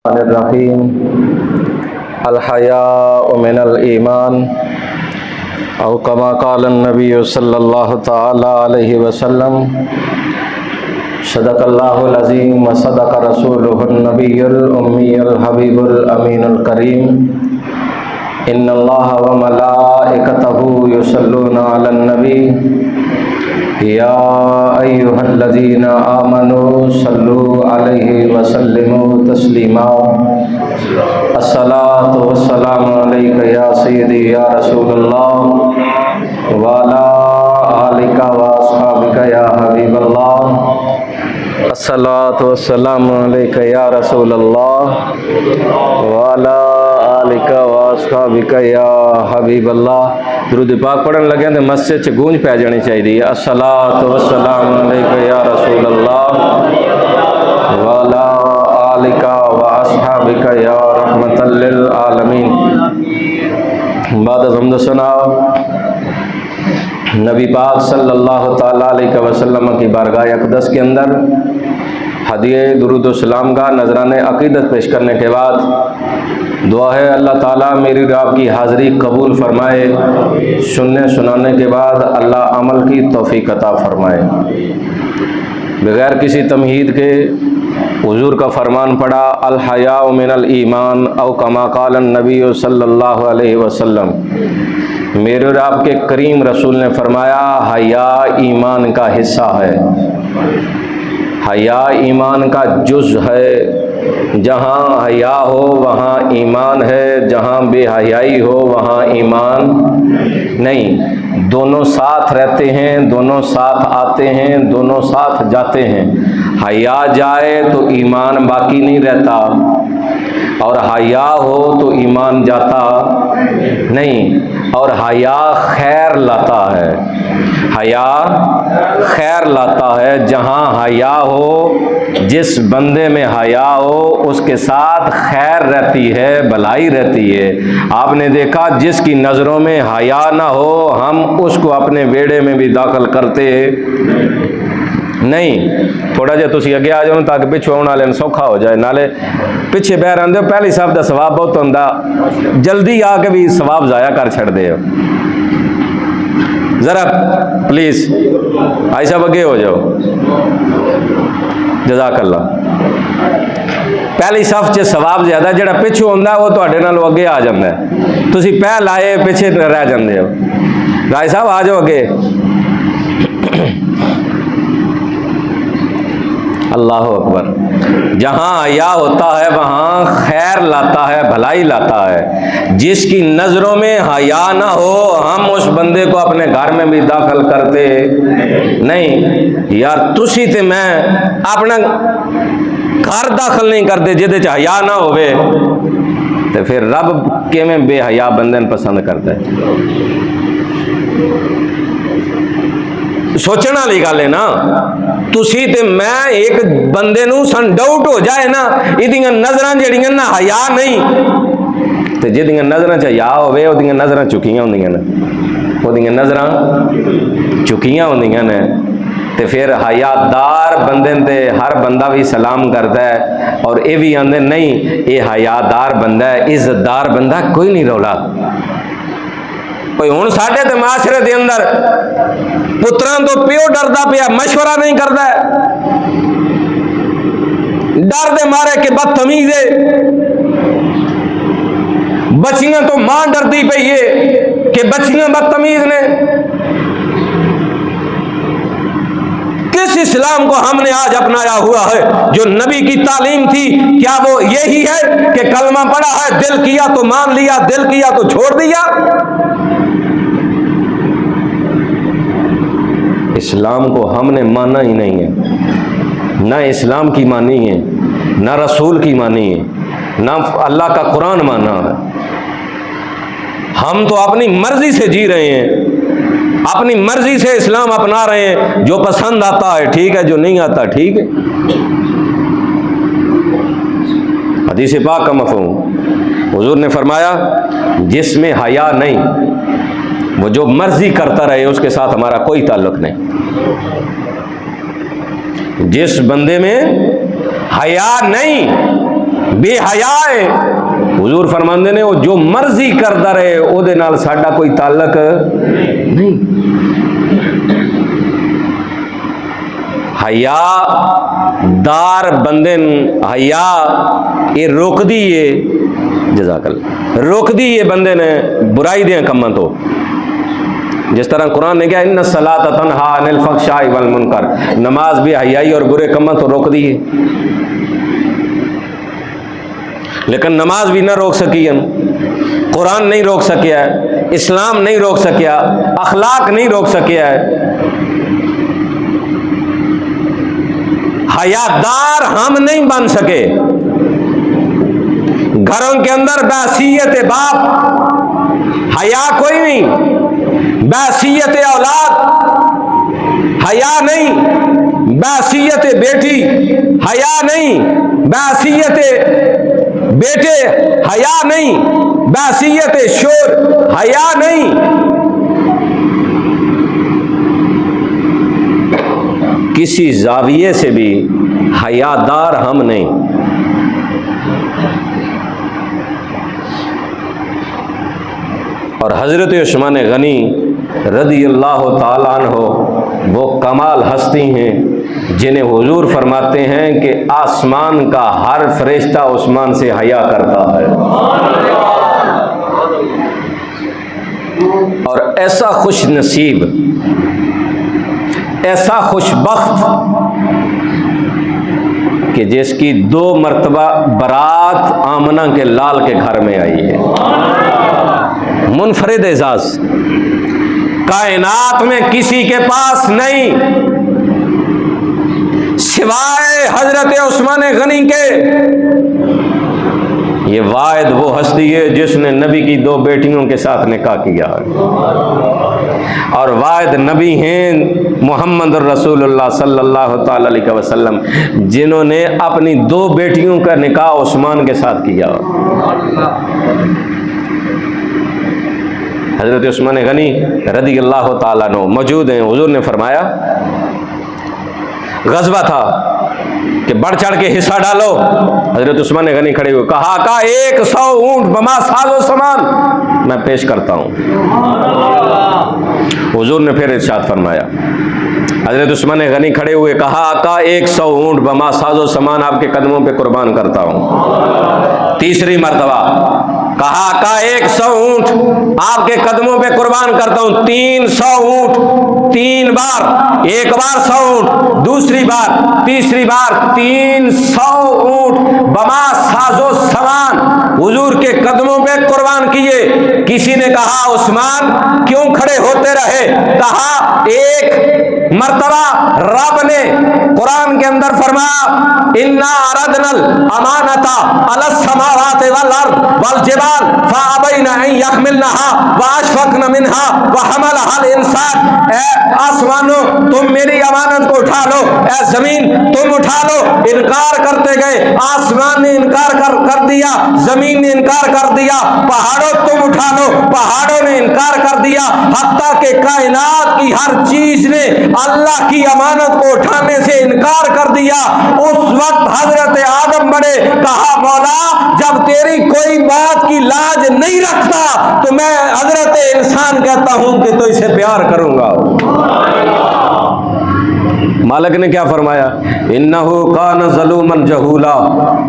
रहीम अल हयाउ मिनल ईमान औ कमा क़ाल नबी सल्लल्लाहु तआला अलैहि वसल्लम सदक़ल्लाहुल अज़ीम व सदक़ रसूलुहुन नबियुल उम्मियुल हबीबुल अमीनुल करीम इन्नल्लाह व मलाइकतहु युसल्लूना अलन नबी या अय्युहल्लज़ीना आमनू सल्लू अलैहि व सल्लिमू तस्लीमा अस्सलातु वस्सलामु अलैका या सय्यदी या रसूलल्लाह व अला आलिका व अस्हाबिका या हबीबल्लाह अस्सलातु वस्सलामु अलैका या रसूलल्लाह व अला आलिका व अस्हाबिका या हबीबल्लाह। दुरूद पाक पढ़न लगे तो मस्जिद च गूंज पै जानी चाहिए। अस्सलातु वस्सलामु अलैका या रसूलल्लाह व अला आलिका व अस्हाबिका या रहमतल लिल आलमीन। बाद हम्द सुनाओ नबी पाक सल्लल्लाहु ताला अलैहि वसल्लम की बारगाह अक़दस के अंदर हदिये दुरूद व सलाम का नजराने अक़ीदत पेश करने के बाद दुआ है अल्लाह ताला मेरी और आपकी हाज़िरी कबूल फरमाए। सुनने सुनाने के बाद अल्लाह अमल की तौफ़ीक़ अता फरमाए। बग़ैर किसी तमहीद के हुज़ूर का फरमान पड़ा अल हयाउ मिनल ईमान औ कमा क़ाल नबी सल्लल्लाहु अलैहि वसल्लम। मेरे और आपके करीम रसूल ने फरमाया हया ईमान का हिस्सा है, हया ईमान का जुज़ है। जहाँ हया हो वहाँ ईमान है, जहाँ बेहयाई हो वहाँ ईमान नहीं। दोनों साथ रहते हैं, दोनों साथ आते हैं, दोनों साथ जाते हैं। हया जाए तो ईमान बाकी नहीं रहता और हया हो तो ईमान जाता नहीं। और हया खैर लाता है, हया खैर लाता है। जहाँ हया हो, जिस बंदे में हया हो उसके साथ खैर रहती है, भलाई रहती है। आपने देखा जिसकी नज़रों में हया ना हो हम उसको अपने बेड़े में भी दाखिल करते नहीं। थोड़ा जिहा तुसीं अगे आ जाओ ताकि पिछों आने वाले सौखा हो जाए। नाले पिछे बह रहे हो पहली साहब का सवाब बहुत होंदा, जल्दी आके भी सवाब ज़ाया कर छड़दे हो। ज़रा प्लीज़ भाई साहब अगे हो जाओ, जज़ाकल्लाह। पहली सफ च सवाब ज़्यादा, जिहड़ा पिछों होंदा वो तुहाडे नालों अगे आ जांदा है। तुसीं पहल आए पिछे रह जांदे हो। भाई साहब आ जाओ अगे। अल्लाह अकबर। जहाँ हया होता है वहाँ खैर लाता है, भलाई लाता है। जिसकी नज़रों में हया ना हो हम उस बंदे को अपने घर में भी दाखिल करते नहीं। यार तुसी ते मैं अपना घर दाखिल नहीं करते जिहदे च हया ना होवे, तो फिर रब किवें बेहया बंदे पसंद करता है। सोचने वाली गल है ना। तुसी ते मैं एक बंदे नूं सन डाउट हो जाए ना इहदियां नज़रां जिहड़ियां ना हया नहीं, ते जिहदियां नज़रां च हया होवे ओहदियां नज़रां चुकियां होंदियां ने, ओहदियां नज़रां चुकियां होंदियां ने। ते फिर हयादार बंदे ते हर बंदा भी सलाम करता है और ये भी आंदे नहीं ये हयादार बंदा है, इज्जतदार बंदा कोई नहीं रौला। हुण साडे ते माशरे दे अंदर पुत्रां तो प्यो डरदा पिया, मशवरा नहीं करता है, डर दे मारे कि बदतमीज है। बच्चियां तो मां डरदी पई है कि बच्चियां बदतमीज ने। किस इस्लाम को हमने आज अपनाया हुआ है जो नबी की तालीम थी, क्या वो यही है कि कलमा पढ़ा है, दिल किया तो मान लिया, दिल किया तो छोड़ दिया? इस्लाम को हमने माना ही नहीं है, ना इस्लाम की मानी है, ना रसूल की मानी है, ना अल्लाह का कुरान माना है। हम तो अपनी मर्जी से जी रहे हैं, अपनी मर्जी से इस्लाम अपना रहे हैं। जो पसंद आता है ठीक है, जो नहीं आता ठीक है। हदीस पाक का मफ़हूम हुजूर ने फरमाया जिसमें हया नहीं वो जो मर्जी करता रहे उसके साथ हमारा कोई ताल्लुक नहीं। जिस बंदे में हया नहीं बेहयाए हुजूर फरमांदे ने वो जो मर्जी करदा रहे ओदे नाल साडा कोई ताल्लुक नहीं। हया दार बंदे हया ये रोक दी है, जज़ाकल रोक दी है बंदे ने बुराई दे कम्मां तो। जिस तरह कुरान ने कहा इन्ना सलात तन्हा अनिल फहशाई वल मुनकर, नमाज भी हयाई और बुरे कम्मां तो रोक दी है। लेकिन नमाज भी ना रोक सकी, कुरान नहीं रोक सकिया, इस्लाम नहीं रोक सकिया, अखलाक नहीं रोक सकिया है। हयादार हम नहीं बन सके। घरों के अंदर बैसियत बाप हया कोई नहीं, बैसियत औलाद हया नहीं, बैसियत बेटी हया नहीं, बैसियत बेटे हया नहीं, बैसियत शोर हया नहीं। किसी जाविये से भी हयादार हम नहीं। और हज़रत उस्मान गनी रज़ी अल्लाह ताला अन्हो वो कमाल हस्ती हैं जिन्हें हुजूर फरमाते हैं कि आसमान का हर फरिश्ता उस्मान से हया करता है। और ऐसा खुश नसीब, ऐसा खुशबख्त कि जिसकी 2 मरतबा बारात आमना के लाल के घर में आई है। मुनफरिद एजाज कायनात में किसी के पास नहीं सिवाय हजरत उस्मान गनी के। ये वाहिद वो हस्ती है जिसने नबी की 2 बेटियों के साथ निकाह किया और वाहिद नबी हैं मोहम्मद रसूलुल्लाह सल्लल्लाहु ताला अलैहि वसल्लम जिन्होंने अपनी 2 बेटियों का निकाह उस्मान के साथ किया। हज़रत उस्मान गनी रज़ी अल्लाह ताला अन्हु मौजूद हैं। हुजूर ने फरमाया गज़वा था कि बढ़ चढ़ के हिस्सा डालो। हज़रत उस्मान गनी खड़े हुए, कहा का 100 ऊंट बमा साजो सामान मैं पेश करता हूँ। हुजूर ने फिर इरशाद फरमाया, हज़रत उस्मान गनी खड़े हुए, कहा का 100 ऊंट बमा साजो सामान आपके कदमों पे कुर्बान करता हूँ। तीसरी मर्तबा कहा का 100 ऊंट आपके कदमों पे कुर्बान करता हूं। 300 ऊंट 3 बार, एक बार 100 ऊंट, दूसरी बार, तीसरी बार 300 ऊंट बमा साजो सामान हुजूर के कदमों पे कुर्बान किए। किसी ने कहा उस्मान क्यों खड़े होते रहे? कहा एक मर्तबा रब ने कुरान के अंदर फरमाया इन्ना अरदनल अमानता अलस समावात वल अर्द वल जिबाल फअबैना अन यहमिलनहा व अशफकन मिनहा व हमलहा इंसान। ए आसमानों तुम मेरी अमानत को उठा लो, ए जमीन तुम उठा लो। इनकार करते गए, आसमान ने इनकार कर दिया, जमीन ने इनकार कर दिया, पहाड़ों तुम उठा लो, पहाड़ों ने इनकार कर दिया, हत्ता के कायनात की हर चीज ने अल्लाह की अमानत को उठाने से इनकार कर दिया। उस वक्त हजरत आदम बड़े, कहा मौला जब तेरी कोई बात की लाज नहीं रखता तो मैं हजरत इंसान कहता हूं कि तो इसे प्यार करूंगा। मालिक ने क्या फरमाया? इन्नहु कान ज़लूमन जहूला,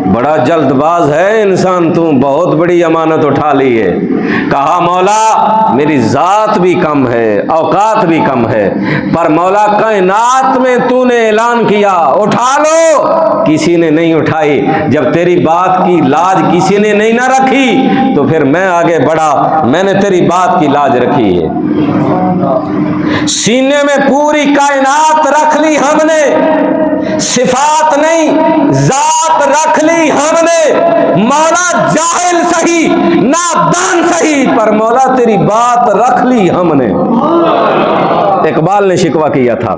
बड़ा जल्दबाज है इंसान, तू बहुत बड़ी अमानत उठा ली है। कहा मौला मेरी ज़ात भी कम है, औकात भी कम है, पर मौला कायनात में तूने ऐलान किया उठा लो, किसी ने नहीं उठाई। जब तेरी बात की लाज किसी ने नहीं ना रखी तो फिर मैं आगे बढ़ा, मैंने तेरी बात की लाज रखी है। सीने में पूरी कायनात रख ली हमने, सिफात नहीं जात रख ली हमने। मौला जाहिल सही नादान सही, पर मौला तेरी बात रख ली हमने। इकबाल ने शिकवा किया था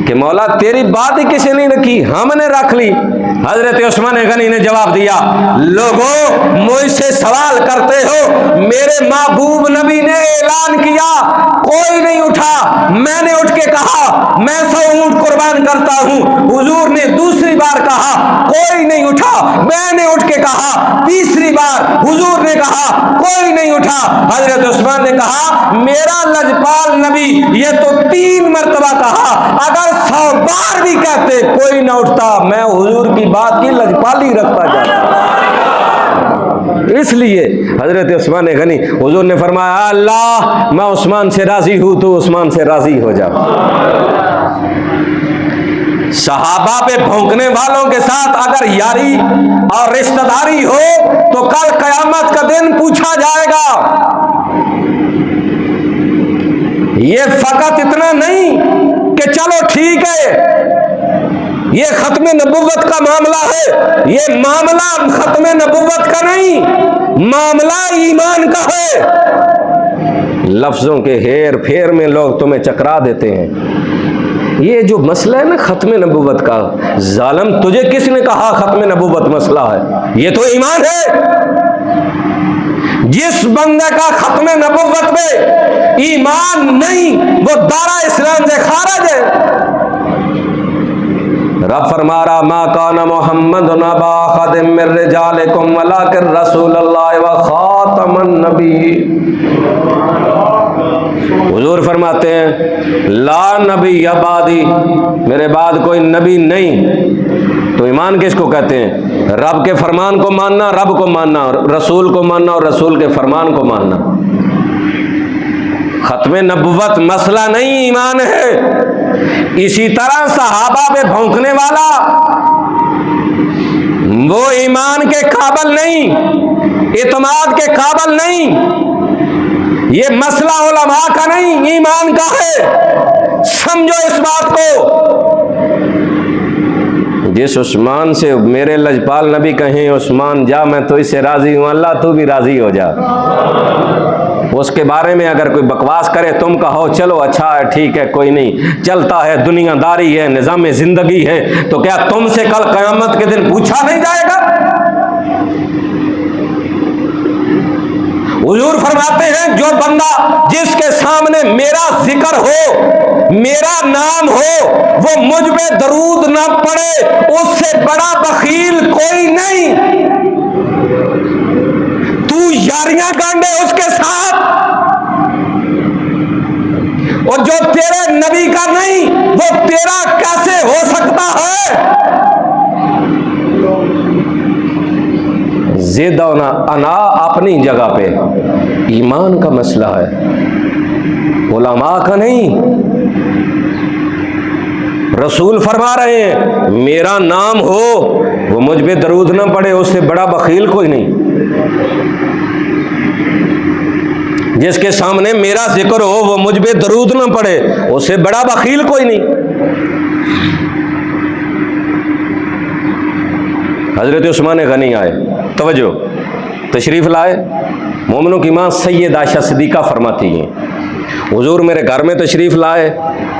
कि मौला तेरी बात ही किसी नहीं रखी, हमने रख ली। हजरत उस्मान गनी ने जवाब दिया, लोगों मुझसे सवाल करते हो, मेरे महबूब नबी ने ऐलान किया, कोई नहीं उठा। मैंने उठ के कहा मैं 100 ऊंट कुर्बान करता हूं। हुजूर ने दूसरी बार कहा कोई नहीं उठा। मैंने उठ के कहा तीसरी बार। हुजूर ने कहा कोई नहीं उठा। हजरत उस्मान ने कहा मेरा लजपाल नबी ये तो 3 मरतबा कहा, अगर 100 बार भी कहते कोई ना उठता, मैं हुजूर की बात की लजपाली रखता जाता। इसलिए हजरत उस्मान गनी, हुजूर ने फरमाया अल्लाह मैं उस्मान से राजी हूं, तो उस्मान से राजी हो जा। सहाबा पे भौंकने वालों के साथ अगर यारी और रिश्तेदारी हो तो कल कयामत का दिन पूछा जाएगा। ये फकत इतना नहीं कि चलो ठीक है ये खत्म नबुव्वत का मामला है, ये मामला खत्म नबुव्वत का नहीं, मामला ईमान का है। लफ्जों के हेर फेर में लोग तुम्हें चकरा देते हैं। ये जो मसला है ना खत्म नबुव्वत का, जालिम तुझे किसने कहा खत्म नबुव्वत मसला है? ये तो ईमान है। जिस बंदे का खत्म नबुव्वत में ईमान नहीं वो दारा इस्लाम से खारिज है। रब फरमा रहा मा काना मुहम्मद नबा खादिम मिर रिजालिकुम वलाकिन रसूलुल्लाह व खातमन नबी। हुजूर फरमाते हैं ला नबी अबादी, मेरे बाद कोई नबी नहीं। तो ईमान किसको कहते हैं? रब के फरमान को मानना, रब को मानना, रसूल को मानना और रसूल के फरमान को मानना। खत्म नबुव्वत मसला नहीं, ईमान है। इसी तरह सहाबा पे भौंकने वाला वो ईमान के काबिल नहीं, इत्माद के काबिल नहीं। ये मसला उलमा का नहीं, ईमान का है। समझो इस बात को। जिस उस्मान से मेरे लजपाल नबी कहें उस्मान जा मैं तो इससे राजी हूं, अल्लाह तू भी राजी हो जा। उसके बारे में अगर कोई बकवास करे तुम कहो चलो अच्छा है ठीक है कोई नहीं, चलता है, दुनियादारी है, निज़ाम जिंदगी है, तो क्या तुमसे कल क़यामत के दिन पूछा नहीं जाएगा? हुजूर फरमाते हैं जो बंदा जिसके सामने मेरा जिक्र हो, मेरा नाम हो, वो मुझ पे दरूद ना पड़े, उससे बड़ा बखील कोई नहीं। तू यारियां गांडे उसके साथ, और जो तेरे नबी का नहीं वो तेरा कैसे हो सकता है? जिद और अना अपनी जगह पे, ईमान का मसला है, उलमा का नहीं। रसूल फरमा रहे हैं मेरा नाम हो वो मुझ पे दरूद ना पड़े, उससे बड़ा बखील कोई नहीं। जिसके सामने मेरा जिक्र हो वो मुझ पे दरूद ना पड़े, उससे बड़ा बखील कोई नहीं। हजरत उस्मान गनी आए, तवज्जो, तशरीफ़ लाए। मोमिनों की माँ सैयद आयशा सिद्दीक़ा फरमाती हैं हुजूर मेरे घर में तशरीफ़ लाए,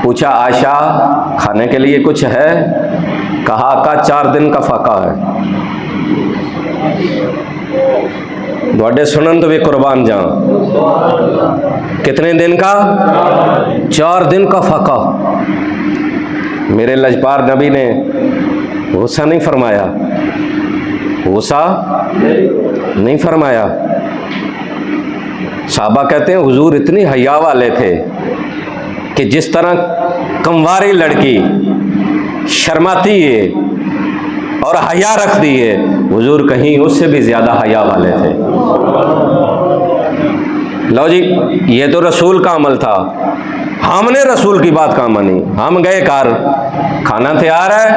पूछा आयशा खाने के लिए कुछ है? कहा का 4 दिन का फाका है। बड़े सुनन तो भी कुर्बान जाऊं, कितने दिन का? 4 दिन का फाका। मेरे लजपार नबी ने गुस्सा नहीं फरमाया, गुस्सा नहीं फरमाया। साहबा कहते हैं हुजूर इतनी हया वाले थे कि जिस तरह कंवारी लड़की शर्माती है और हया रखती है, हुजूर कहीं उससे भी ज्यादा हया वाले थे। लो जी, ये तो रसूल का अमल था, हमने रसूल की बात कहाँ मानी? हम गए कार, खाना तैयार है,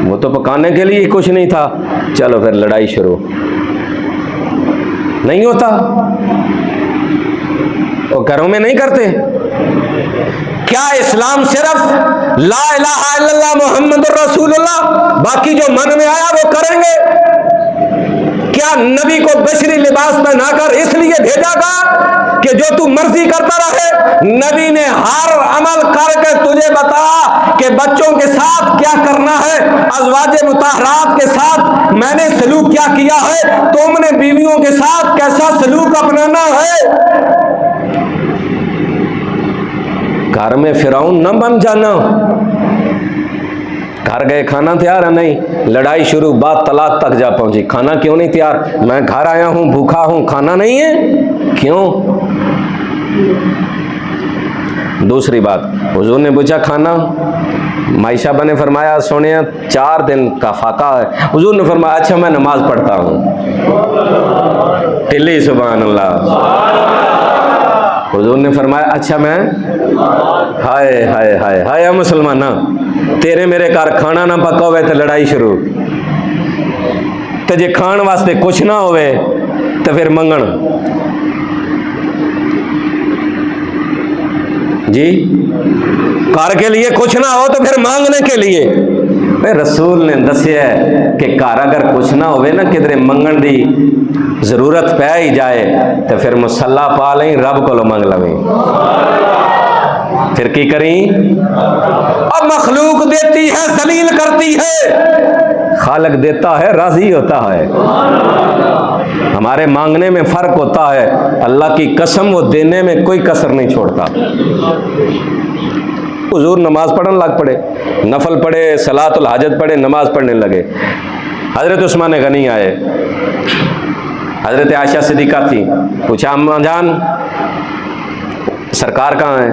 वो तो पकाने के लिए कुछ नहीं था, चलो फिर लड़ाई शुरू। नहीं होता, वो घरों में नहीं करते। क्या इस्लाम सिर्फ ला इलाहा इल्लल्लाह मुहम्मदुर रसूलुल्लाह, बाकी जो मन में आया वो करेंगे? क्या नबी को बशरी लिबास पहनाकर इसलिए भेजा था कि जो तू मर्जी करता रहे। नबी ने हर अमल करके तुझे बताया कि बच्चों के साथ क्या करना है, अज़वाजे मुताहरात के साथ मैंने सलूक क्या किया है, तुमने बीवियों के साथ कैसा सलूक अपनाना है। घर में फिरौन न बन जाना। घर गए, खाना तैयार है नहीं, लड़ाई शुरू, बात तलाक तक जा पहुंची। खाना क्यों नहीं तैयार? मैं घर आया हूं, भूखा हूं, खाना नहीं है, क्यों? दूसरी बात, हुजूर ने पूछा खाना, मायशा ने फरमाया सोनिया 4 दिन का फाका है। हुजूर ने फरमाया अच्छा मैं नमाज पढ़ता हूँ। टिल्ली सुभान अल्लाह। हुजूर ने फरमाया अच्छा मैं, हाय हाय हाय हाय मुसलमाना, तेरे मेरे घर खाना ना पका होवे तो लड़ाई शुरू, तो जे खान वास्ते कुछ ना होवे तो फिर मंगण जी, घर के लिए कुछ ना हो तो फिर मांगने के लिए। रसूल ने दसिया कि घर अगर कुछ ना होवे ना, किधरे मंगण दी जरूरत पै ही जाए तो फिर मुसल्ला पा लें, रब को मंग लवें। फिर की करी? अब मखलूक देती है, जलील करती है, खालक देता है, राजी होता है। हमारे मांगने में फर्क होता है। अल्लाह की कसम वो देने में कोई कसर नहीं छोड़ता। हुजूर नमाज पढ़ने लग पड़े, नफल पढ़े, सलातुल हाजत पढ़े, नमाज पढ़ने लगे। हजरत उस्मान गनी आए, हजरत आयशा सिद्दीका थी, पूछा अम्मा जान सरकार कहाँ है?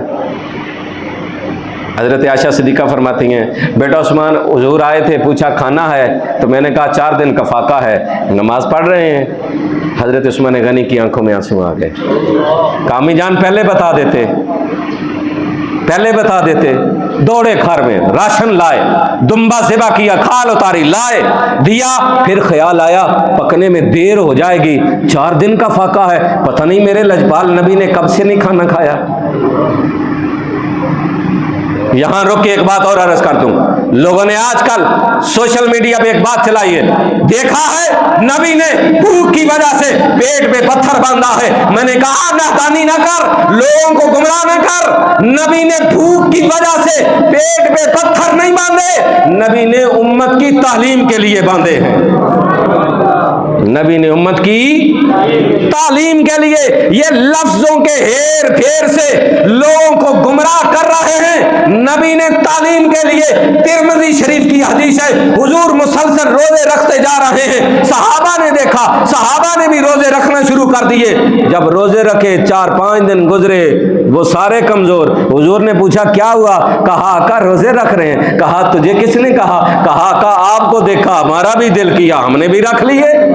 हजरत आयशा सिद्दीका फरमाती हैं बेटा उस्मान हुजूर आए थे, पूछा खाना है, तो मैंने कहा 4 दिन का फाका है, नमाज पढ़ रहे हैं। हजरत उस्मान गनी की आंखों में आंसू आ गए। कामी जान पहले बता देते, पहले बता देते। दौड़े घर में, राशन लाए, दुम्बा सेवा किया, खाल उतारी, लाए, दिया। फिर ख्याल आया पकने में देर हो जाएगी, 4 दिन का फाका है, पता नहीं मेरे लजपाल नबी ने कब से नहीं खाना खाया। यहां रुक के एक बात और अर्ज कर दूं, लोगों ने आजकल सोशल मीडिया पे एक बात चलाई है, देखा है नबी ने भूख की वजह से पेट पे पत्थर बांधा है। मैंने कहा नादानी ना कर, लोगों को गुमराह ना कर। नबी ने भूख की वजह से पेट पे पत्थर नहीं बांधे, नबी ने उम्मत की तालीम के लिए बांधे हैं। नबी ने उम्मत की तालीम के लिए। ये लफ्जों के हेर फेर से लोगों को गुमराह कर रहे हैं, नबी ने तालीम के लिए। तिरमिज़ी शरीफ की हदीस है, हुजूर मुसलसल रोजे रखते जा रहे हैं, सहाबा ने देखा, सहाबा ने भी रोजे रखना शुरू कर दिए। जब रोजे रखे 4-5 दिन गुजरे, वो सारे कमजोर। हुजूर ने पूछा क्या हुआ? कहा का रोजे रख रहे हैं। कहा तुझे किसने कहा? कहा का आपको देखा, हमारा भी दिल किया, हमने भी रख लिए।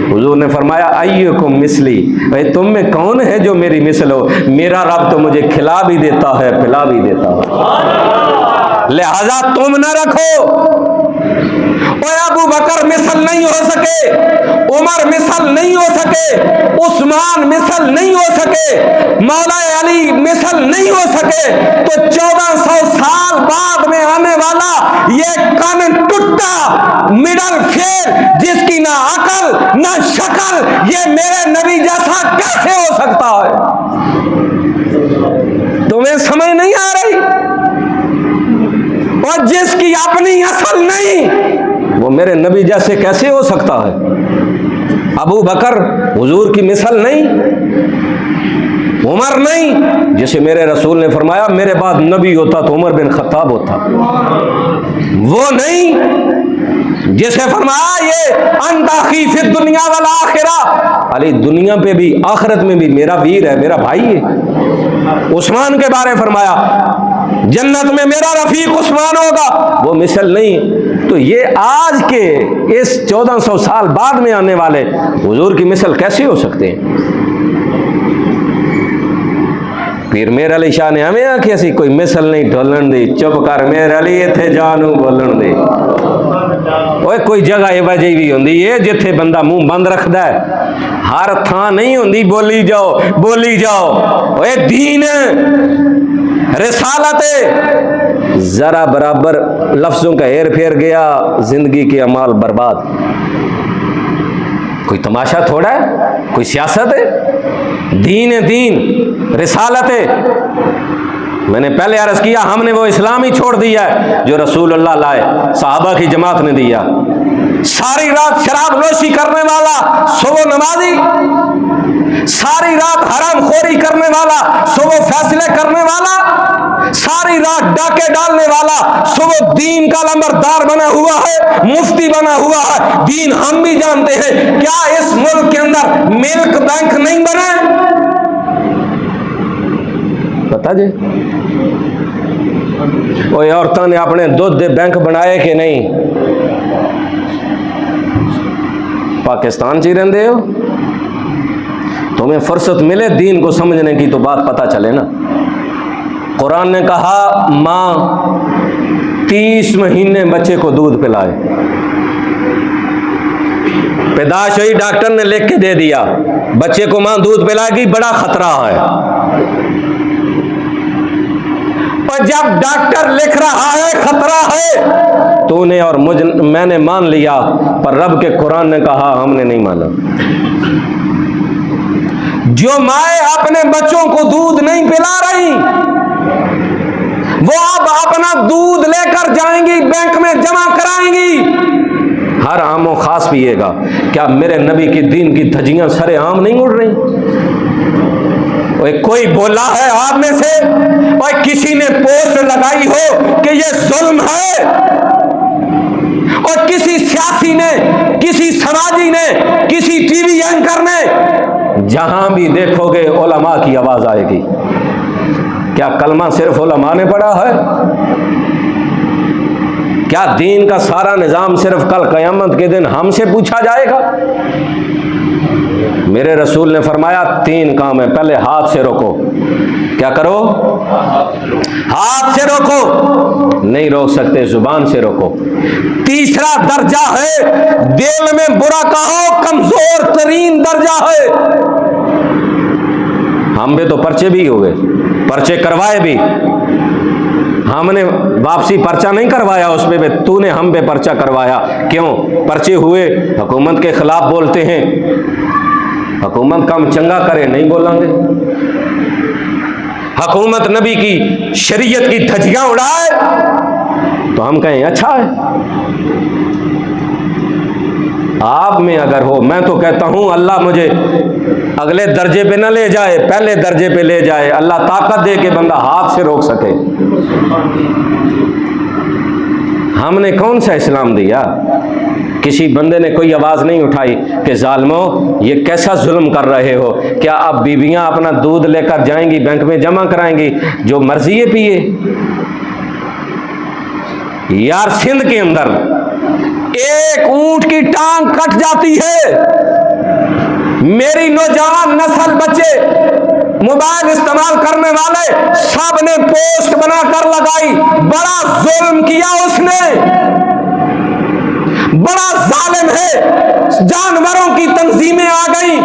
हुजूर ने फरमाया अय्युकुम मिसली, भाई तुम में कौन है जो मेरी मिसल हो? मेरा रब तो मुझे खिला भी देता है, पिला भी देता है, लिहाजा तुम न रखो। अबू बकर मिसल नहीं हो सके, उमर मिसल नहीं हो सके, उस्मान मिसल नहीं हो सके, मौला अली मिसल नहीं हो सके, तो 1400 साल बाद में आने वाला ये कान टुट्टा मिडल फेल, जिसकी ना अकल ना शक्ल, ये मेरे नबी जैसा कैसे हो सकता है? तुम्हें समझ नहीं आ रही? और जिसकी अपनी असल नहीं, वो मेरे नबी जैसे कैसे हो सकता है? अबू बकर हुजूर की मिसल नहीं, उमर नहीं, जिसे मेरे रसूल ने फरमाया मेरे बाद नबी होता तो उमर बिन खत्ताब होता, वो नहीं, जिसे फरमाया ये अंताखी फिर दुनिया वाला आखिरा, अली दुनिया पे भी आखिरत में भी मेरा वीर है, मेरा भाई है। उस्मान के बारे फरमाया जन्नत में मेरा रफीक उस्मान होगा, वो मिसल नहीं। तो ये आज के इस 1400 साल बाद में आने वाले हुजूर की मिसल कैसे हो सकते हैं? पीर मेर अली शाह ने हमें आखी असी कोई मिसल नहीं ढोलन दी, चुप कर मेर अली इत्थे जानू बोलन दे। ओए कोई जगह एवं जी भी होंदी है जिथे बंदा मुंह बंद रखता है, हर थां नहीं होंदी बोली जाओ बोली जाओ। ओए दीन रिसालत जरा बराबर लफ्जों का हेर फेर गया, जिंदगी के अमाल बर्बाद। कोई तमाशा थोड़ा है, कोई सियासत है। दीन है, दीन रिसालत है। मैंने पहले अर्ज किया, हमने वो इस्लाम ही छोड़ दिया है जो रसूलुल्लाह लाए, सहाबा की जमात ने दिया। सारी रात शराब नोशी करने वाला सुबह नमाजी, सारी रात हराम खोरी करने वाला सुबह फैसले करने वाला, सारी रात डाके डालने वाला सुबह दीन का लंबरदार बना हुआ है, मुफ्ती बना हुआ है। दीन हम भी जानते हैं। क्या इस मुल्क के अंदर मिल्क बैंक नहीं बने? बता जी, ओए औरतों ने अपने दूध दे बैंक बनाए कि नहीं? पाकिस्तान जी रहते हो, तुम्हें फुर्सत मिले दीन को समझने की तो बात पता चले ना। कुरान ने कहा माँ 30 महीने बच्चे को दूध पिलाए, पैदाश हुई डॉक्टर ने लिख के दे दिया बच्चे को माँ दूध पिलाएगी, बड़ा खतरा है। पर जब डॉक्टर लिख रहा है खतरा है, तूने और मैंने मान लिया, पर रब के कुरान ने कहा हमने नहीं माना। जो माए अपने बच्चों को दूध नहीं पिला रही, वो अब अपना दूध लेकर जाएंगी, बैंक में जमा कराएंगी, हर आमो खास पिएगा। क्या मेरे नबी की दीन की धज्जियां सरे आम नहीं उड़ रही? कोई बोला है आप में से, और किसी ने पोस्ट लगाई हो कि ये जुल्म है, और किसी सियासी ने, किसी समाजी ने, किसी टीवी एंकर ने, जहां भी देखोगे उलमा की आवाज आएगी। क्या कलमा सिर्फ उलमा ने पढ़ा है? क्या दीन का सारा निजाम सिर्फ कल क़यामत के दिन हमसे पूछा जाएगा? मेरे रसूल ने फरमाया 3 काम है। पहले हाथ से रोको। क्या करो? हाथ से रोको, नहीं रोक सकते, जुबान से रोको। तीसरा दर्जा है दिल में बुरा कहो, कमजोर तरीन दर्जा है। हम पे तो पर्चे भी हो गए, पर्चे करवाए भी, हमने वापसी पर्चा नहीं करवाया उस पे, तूने हम पे पर्चा करवाया। क्यों? पर्चे हुए, हुकूमत के खिलाफ बोलते हैं, हुकूमत काम चंगा करे नहीं बोलेंगे, हुकूमत नबी की शरीयत की धज्जियां उड़ाए तो हम कहें अच्छा है। आप में अगर हो, मैं तो कहता हूं अल्लाह मुझे अगले दर्जे पे न ले जाए, पहले दर्जे पे ले जाए। अल्लाह ताकत दे के बंदा हाथ से रोक सके। हमने कौन सा इस्लाम दिया? किसी बंदे ने कोई आवाज़ नहीं उठाई कि जालिमो ये कैसा जुल्म कर रहे हो। क्या अब बीबियां अपना दूध लेकर जाएंगी, बैंक में जमा कराएंगी, जो मर्जी है पिए? यार सिंध के अंदर एक ऊंट की टांग कट जाती है, मेरी नौजवान नस्ल बच्चे मोबाइल इस्तेमाल करने वाले सब ने पोस्ट बनाकर लगाई, बड़ा जुल्म किया उसने, बड़ा जालिम है। जानवरों की तंजीमें आ गई,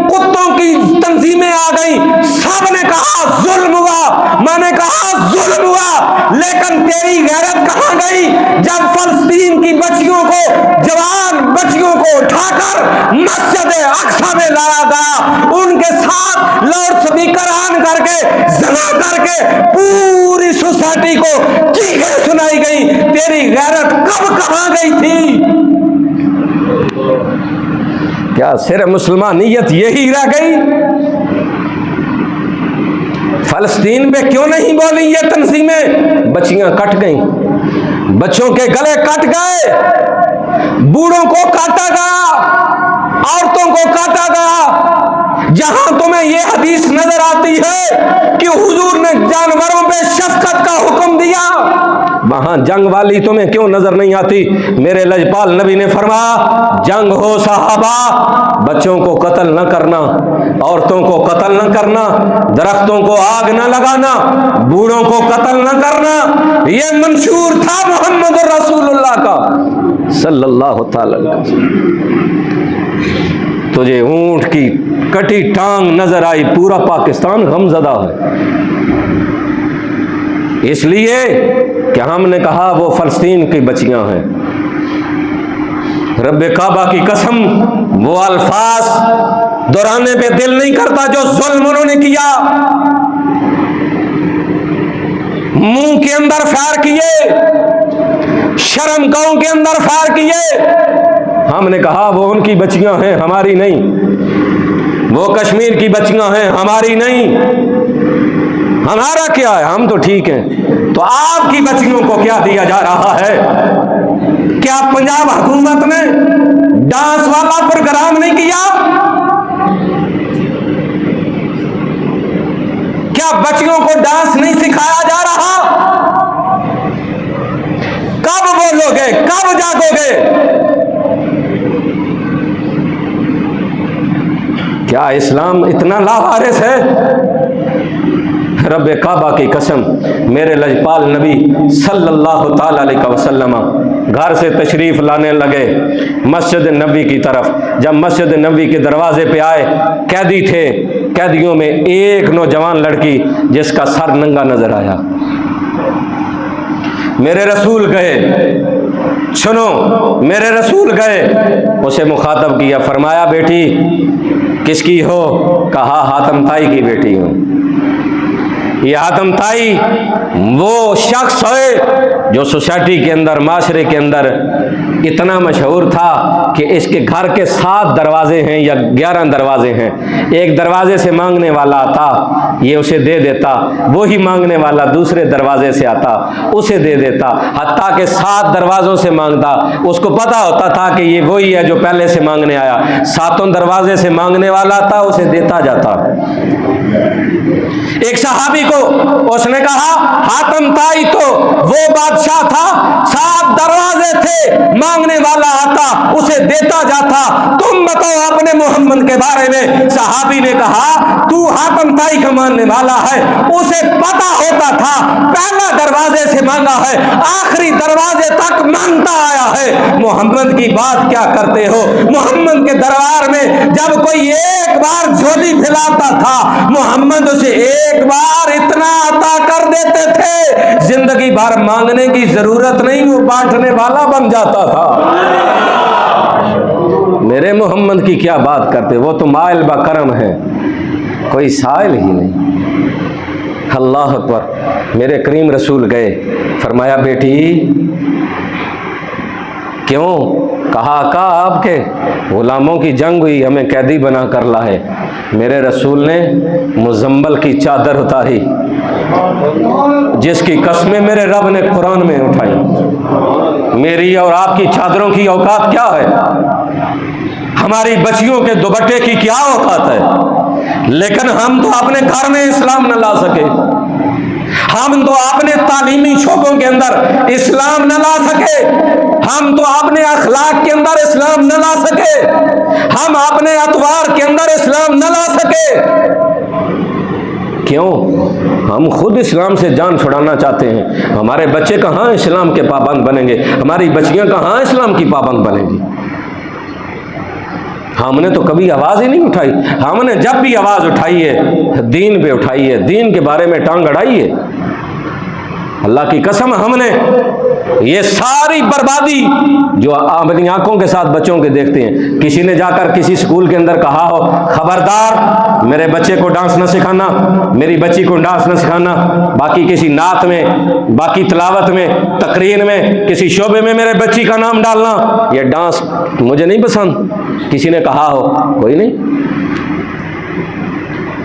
कुत्तों की तंजीमें आ गई, सब ने कहा जुल्म हुआ। मैंने कहा जुल्म हुआ, लेकिन तेरी गैरत कहां गई जब फलस्तीन की बच्चियों को, जवान बच्चियों को उठाकर मस्जिद अक्सा में लाया गया, उनके साथ लाउड स्पीकर ऑन करके जना करके पूरी सोसाइटी को चीखें सुनाई गई। तेरी गैरत कब कहां गई थी? क्या सिर्फ मुसलमानियत यही रह गई? फलस्तीन पे क्यों नहीं बोली ये तंजीमें? बच्चियां कट गई, बच्चों के गले कट गए, बूढ़ों को काटा गया, औरतों को काटा गया। जहां तुम्हें यह हदीस नजर आती है कि हुजूर ने जानवरों पे शफकत का हुक्म दिया, वहां जंग वाली तुम्हें क्यों नजर नहीं आती? मेरे लजपाल नबी ने फरमाया जंग हो साहबा, बच्चों को कत्ल न करना, औरतों को कत्ल न करना, दरख्तों को आग न लगाना, बूढ़ों को कत्ल न करना। यह मंशूर था मोहम्मद रसूलुल्लाह का सल्लल्लाहु अलैहि वसल्लम। तुझे ऊंट की कटी टांग नजर आई, पूरा पाकिस्तान गमजदा है, इसलिए कि हमने कहा वो फलस्तीन की बच्चियां हैं। रब्बे काबा की कसम वो अल्फाज दोहराने पे दिल नहीं करता जो जुल्म उन्होंने किया। मुंह के अंदर फायर किए, शर्म गांव के अंदर फायर किए। हमने कहा वो उनकी बच्चियां हैं, हमारी नहीं। वो कश्मीर की बच्चियां हैं, हमारी नहीं। हमारा क्या है, हम तो ठीक हैं। तो आपकी बच्चियों को क्या दिया जा रहा है? क्या पंजाब हुकूमत ने डांस वाला प्रोग्राम नहीं किया? क्या बच्चियों को डांस नहीं सिखाया जा रहा? कब बोलोगे, कब जागोगे? क्या इस्लाम इतना लावारिस है? रब्बे काबा की कसम, मेरे लजपाल नबी सल्लल्लाहु ताला अलैहि वसल्लम घर से तशरीफ लाने लगे मस्जिद नबी की तरफ। जब मस्जिद नबी के दरवाजे पे आए, कैदी थे, कैदियों में एक नौजवान लड़की जिसका सर नंगा नजर आया। मेरे रसूल गए, सुनो, मेरे रसूल गए, उसे मुखातब किया, फरमाया बेटी किसकी हो? कहा हातम ताई की बेटी हूं। ये हातम ताई वो शख्स है जो सोसाइटी के अंदर, माशरे के अंदर इतना मशहूर था कि इसके घर के 7 दरवाजे हैं या 11 दरवाजे हैं। एक दरवाजे से मांगने वाला आता, ये उसे दे देता, वही मांगने वाला दूसरे दरवाजे से आता, उसे दे देता, हत्ता के 7 दरवाजों से मांगता। उसको पता होता था कि ये वही है जो पहले से मांगने आया। 7 दरवाजे से मांगने वाला था, उसे देता जाता। एक सहाबी को उसने कहा हातम ताई तो वो बादशाह था, 7 दरवाजे थे, मांगने वाला आता, उसे देता जाता। तुम बताओ अपने मोहम्मद के बारे में। सहाबी ने कहा तू हातम ताई का मानने वाला है, उसे पता होता था पहला दरवाजे से मांगा है, आखिरी दरवाजे तक मांगता आया है। मोहम्मद की बात क्या करते हो? मोहम्मद के दरबार में जब कोई एक बार झोली फैलाता था, मोहम्मद उसे एक बार इतना अता कर देते थे, जिंदगी भर मांगने की जरूरत नहीं, वो बांटने वाला बन जाता था। मेरे मोहम्मद की क्या बात करते, वो तो माइल बा करम है, कोई साइल ही नहीं। अल्लाह अकबर। मेरे करीम रसूल गए, फरमाया बेटी क्यों? कहा का आपके गुलामों की जंग हुई, हमें कैदी बना कर लाए। मेरे रसूल ने मुजम्मल की चादर उतारी, जिसकी कस्में मेरे रब ने कुरान में उठाई। मेरी और आपकी चादरों की औकात क्या है? हमारी बच्चियों के दुपट्टे की क्या औकात है? लेकिन हम तो अपने घर में इस्लाम न ला सके, हम तो अपने तालीमी शोबों के अंदर इस्लाम न ला सके, हम तो अपने अखलाक के अंदर इस्लाम न ला सके, हम अपने अतवार के अंदर इस्लाम न ला सके। क्यों? हम खुद इस्लाम से जान छुड़ाना चाहते हैं। हमारे बच्चे कहाँ इस्लाम के पाबंद बनेंगे? हमारी बच्चियां कहाँ इस्लाम की पाबंद बनेंगी? हमने तो कभी आवाज ही नहीं उठाई। हमने जब भी आवाज उठाई है दीन पे उठाई है, दीन के बारे में टांग अड़ाई है। अल्लाह की कसम, हमने ये सारी बर्बादी जो अपनी आंखों के साथ बच्चों के देखते हैं, किसी ने जाकर किसी स्कूल के अंदर कहा हो खबरदार मेरे बच्चे को डांस न सिखाना, मेरी बच्ची को डांस न सिखाना, बाकी किसी नात में, बाकी तिलावत में, तकरीर में, किसी शोबे में मेरे बच्ची का नाम डालना, ये डांस मुझे नहीं पसंद, किसी ने कहा हो? कोई नहीं।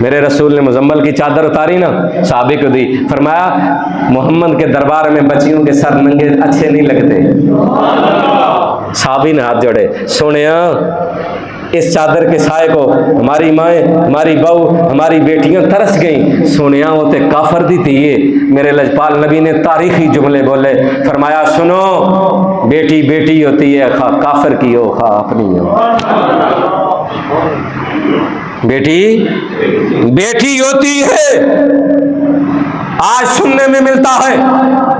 मेरे रसूल ने मुजम्मल की चादर उतारी ना, साहबे को दी, फरमाया मोहम्मद के दरबार में बच्चियों के सर नंगे अच्छे नहीं लगते। साहबी ने हाथ जोड़े, सोनिया इस चादर के साए को हमारी माएँ, हमारी बहू, हमारी बेटियां तरस गईं। सोनिया वो ते काफर दी थी ये। मेरे लजपाल नबी ने तारीखी जुमले बोले, फरमाया सुनो बेटी बेटी होती है, खा काफर की हो खा अपनी हो। बेटी बेटी होती है, आज सुनने में मिलता है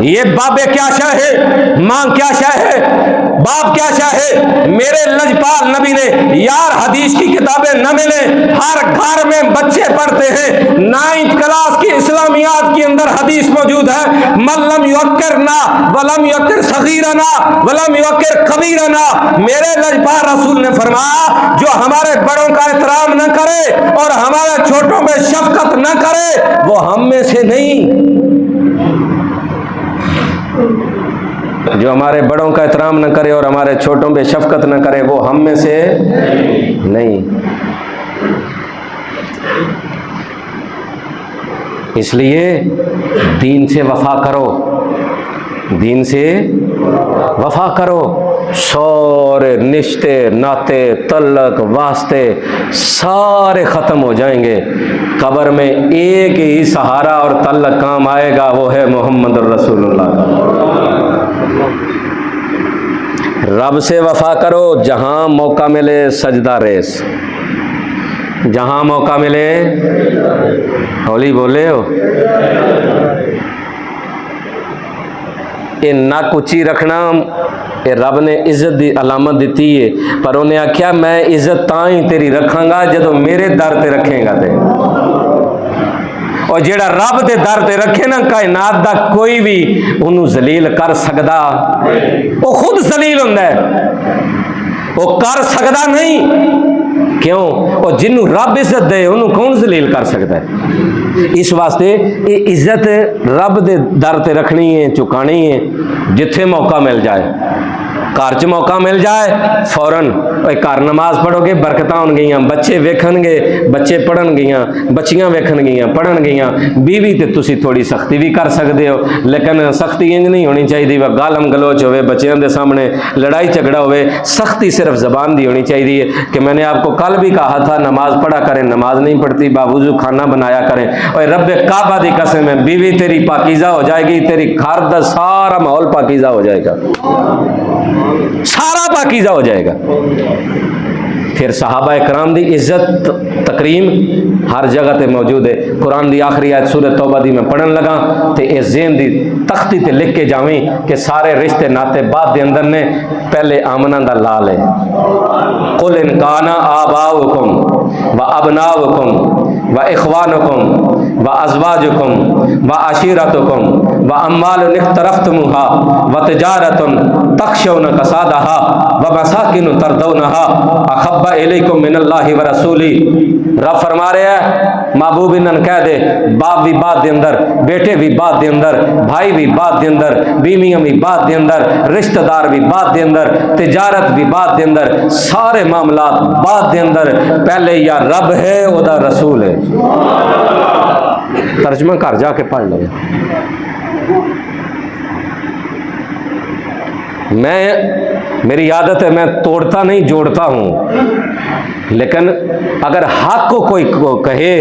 ये बाबे क्या शय है, मां क्या शय है, बाप क्या शय है। मेरे लजपाल नबी ने यार हदीस की किताबें न मिले, हर घर में बच्चे पढ़ते हैं। 9th क्लास की इस्लामियात के अंदर हदीस मौजूद है, मल्लम युक्कर ना वलम युक्कर सगीरना वलम युक्कर कबीरना। मेरे लजपाल रसूल ने फरमाया जो हमारे बड़ों का एहतराम न करे और हमारे छोटों में शफकत न करे वो हम में से नहीं। जो हमारे बड़ों का एहतराम न करे और हमारे छोटों पे शफकत न करे वो हम में से नहीं। इसलिए दीन से वफा करो, दीन से वफा करो। सारे रिश्ते नाते तल्लक वास्ते सारे ख़त्म हो जाएंगे। कब्र में एक ही सहारा और तल्लक काम आएगा, वो है मोहम्मद रसूलुल्लाह। रब से वफा करो, जहां मौका मिले सजदा रेस, जहां मौका मिले। होली बोले हो ये नक उची रखना ये रब ने इज्जत की अलामत दी है, पर उन्हें आख्या मैं इज्जत तां ही तेरी रखांगा जो मेरे दर ते रखेगा ते। और जेड़ा रब दे दर ते रखे ना कायनात दा कोई भी उन्हों जलील कर सकदा, वो खुद जलील हुंदा है, वो कर सकदा नहीं। क्यों? और जिन्हों रब इज्जत दे उन्होंने कौन जलील कर सकता है। इस वास्ते ये इज्जत रब दे दर ते रखनी है, चुकानी है। जिथे मौका मिल जाए, घर च मौका मिल जाए फौरन घर नमाज पढ़ोगे बरकत होणगियां, बच्चे वेखणगे बच्चे पढ़नगियां, बच्चियां वेखणगियां पढ़नगियां। बीवी ते तुसी थोड़ी सख्ती भी कर सकते हो, लेकिन सख्ती इंज नहीं होनी चाहिए वह गालम गलोच होवे, बच्चों के सामने लड़ाई झगड़ा होवे। सख्ती सिर्फ जबान की होनी चाहिए कि मैंने आपको कल भी कहा था नमाज पढ़ा करें, नमाज नहीं पढ़ती, बावजूद खाना बनाया करें। और रब काबा दी कसम है बीवी तेरी पाकीज़ा हो जाएगी, तेरी घर का सारा माहौल पाकीज़ा हो जाएगा, सारा पाकीज़ा हो जाएगा। फिर सहाबा इकराम दी इज्जत तकरीम हर जगह ते मौजूद है। कुरान दी आखिरी आयत सूरह तौबा दी मैं पढ़न लगा तो इस ज़हन दी तख्ती ते लिख के जावें कि सारे रिश्ते नाते बाद दे अंदर ने पहले आमना दा लाल है। कुल इन काना आबाउकुम व अबनाउकुम व इखवानुकुम व अज़वाजुकुम व अशीरतुकुम व अम्वालुन इख्तरफ्तमुहा व तिजारतुन तख्शौन कसादहा व मसाकिन तरदौनहा अहब्बा इलैकुम मिनल्लाहि व रसूली। रब फरमा रहे हैं महबूब इन्हन कह दे बाप भी बात दे अंदर, बेटे भी बात दे अंदर, भाई भी बात दे अंदर, बीवियां भी बात दे अंदर, रिश्तेदार भी बात दे अंदर, तिजारत भी बात दे अंदर, सारे मामलात बात दे अंदर पहले या रब है ओदा रसूल है। तर्जमा घर जाके पढ़ लो। मेरी आदत है मैं तोड़ता नहीं जोड़ता हूँ, लेकिन अगर हक को कोई कहे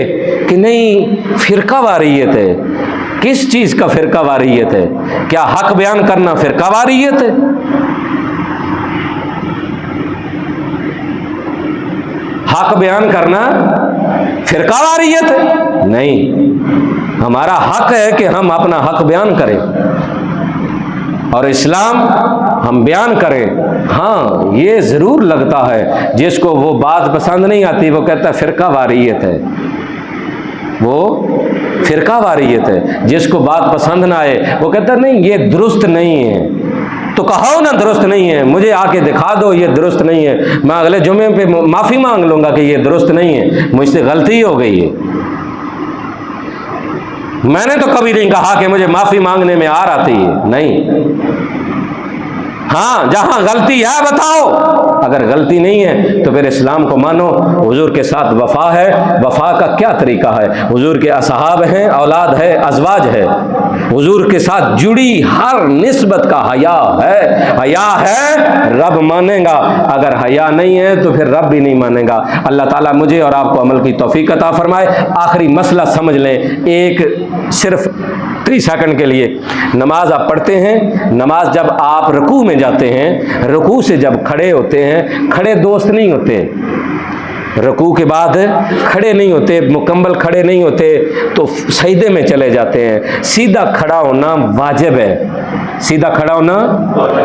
कि नहीं फिरका वारियत है, किस चीज़ का फिरका वारियत है? क्या हक बयान करना फिरका वारियत है? हक बयान करना फिरका वारियत है? नहीं, हमारा हक है कि हम अपना हक बयान करें और इस्लाम हम बयान करें। हाँ, ये ज़रूर लगता है जिसको वो बात पसंद नहीं आती वो कहता है फिरका वारियत है, वो फिरका वारियत है। जिसको बात पसंद ना आए वो कहता नहीं ये दुरुस्त नहीं है, तो कहो ना दुरुस्त नहीं है, मुझे आके दिखा दो ये दुरुस्त नहीं है, मैं अगले जुमे पे माफ़ी मांग लूँगा कि ये दुरुस्त नहीं है, मुझसे गलती हो गई है। मैंने तो कभी नहीं कहा कि मुझे माफ़ी मांगने में आर आती है, नहीं। हाँ, जहां गलती है बताओ, अगर गलती नहीं है तो फिर इस्लाम को मानो। हुजूर के साथ वफा है, वफा का क्या तरीका है? हुजूर के असहाब हैं, औलाद है, अजवाज है, हुजूर के साथ जुड़ी हर निस्बत का हया है। हया है रब मानेगा, अगर हया नहीं है तो फिर रब भी नहीं मानेगा। अल्लाह ताला मुझे और आपको अमल की तौफीक अता फरमाए। आखिरी मसला समझ लें, एक सिर्फ 30 सेकंड के लिए। नमाज आप पढ़ते हैं, नमाज जब आप रुकू में जाते हैं, रुकू से जब खड़े होते हैं, खड़े दोस्त नहीं होते, रुकू के बाद खड़े नहीं होते, मुकम्मल खड़े नहीं होते तो सजदे में चले जाते हैं। सीधा खड़ा होना वाजिब है, सीधा खड़ा होना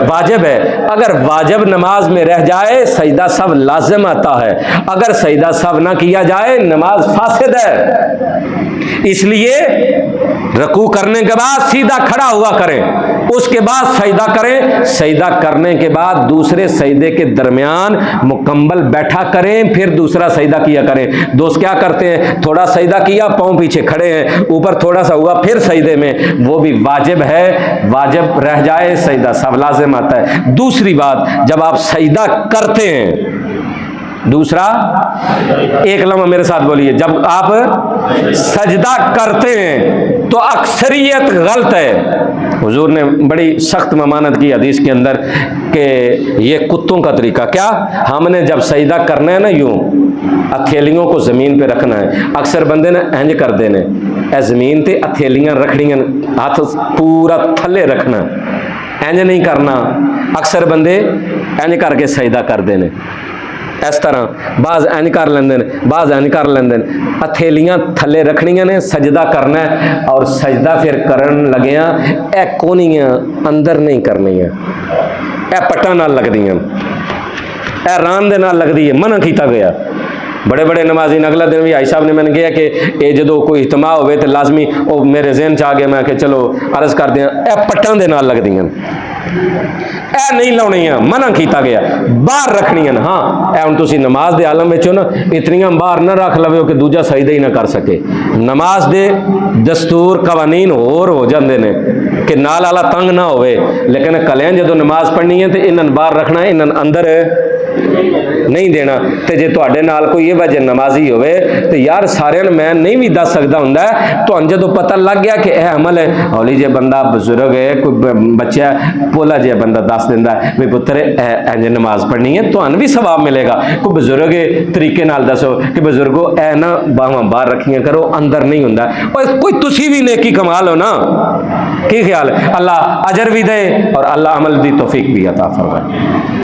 वाजिब है। अगर वाजिब नमाज में रह जाए सजदा सब लाजिम आता है, अगर सजदा सब ना किया जाए नमाज फासिद है। इसलिए रुकू करने के बाद सीधा खड़ा हुआ करें, उसके बाद सजदा करें, सजदा करने के बाद दूसरे सजदे के दरमियान मुकम्मल बैठा करें, फिर दूसरा सजदा किया करें। दोस्त क्या करते हैं, थोड़ा सजदा किया, पाँव पीछे खड़े हैं, ऊपर थोड़ा सा हुआ, फिर सजदे में, वो भी वाजिब है। वाजिब रह जाए सजदा सब लाजिम आता है। दूसरी बात, जब आप सजदा करते हैं, दूसरा एक लम्हा मेरे साथ बोलिए, जब आप सजदा करते हैं तो अक्सरियत गलत है। हुजूर ने बड़ी सख्त ममानत की हदीस के अंदर कि ये कुत्तों का तरीका, क्या हमने जब सजदा करना है ना, यूं हथेलियों को ज़मीन पे रखना है। अक्सर बंदे ने इंज कर देने, ए ज़मीन ते हथेलियां रखनियां, हाथ पूरा थले रखना, इंज नहीं करना। अक्सर बंदे इंज करके सजदा कर देने, इस तरह बाज इंज कर लेंदे ने, बाज इंज कर लेंदे ने। हथेलियां थले रखनियां ने, सजदा करना है, और सजदा फिर करन लगिया ए कोनियां अंदर नहीं करनियां, ए पट्टां नाल लगदियां, ए रान दे नाल लगदी है, मना कीता गया। बड़े बड़े नमाजी ने अगला दिन भी आई साहब ने मैंने कहा कि ये जो कोई इज्तिमा होवे तो लाजमी, वो मेरे जहन च आ गया, मैं कि चलो अर्ज कर दिया, ए पट्टां दे नाल लगदियां, ए नहीं लाउणियां, मना कीता गया, बाहर रखनियां। हाँ, ए हुण तुसीं नमाज दे आलम विच हो ना, इतनियां बाहर ना रख लवो कि दूजा सजदा ही ना कर सके। नमाज दे दस्तूर कवानीन होर हो जांदे ने कि नाल वाला तंग ना होवे, लेकिन कलियां जदों नमाज पढ़नी है तो इन्हां बाहर रखना है, इन्हां अंदर नहीं देना। तो जे तुहाडे नाल कोई ये वजह नमाजी होवे तो यार सारे मैं नहीं भी दस सकता हुंदा, तो जो पता लग गया कि यह अमल है, हौली जे बंदा बजुर्ग है, कोई बच्चा भोला जिहा बंदा दस दिंदा भी पुत्र इंज नमाज पढ़नी है, तो भी सवाब मिलेगा। कोई बजुर्ग तरीके नाल दसो कि बजुर्गो ए ना बाहां बाहर रखियां करो, अंदर नहीं हुंदा, कोई तुसी भी नेकी कमा लो ना। की ख्याल है? अल्लाह अजर भी दे और अल्लाह अमल दी तौफीक भी अता फरमाए।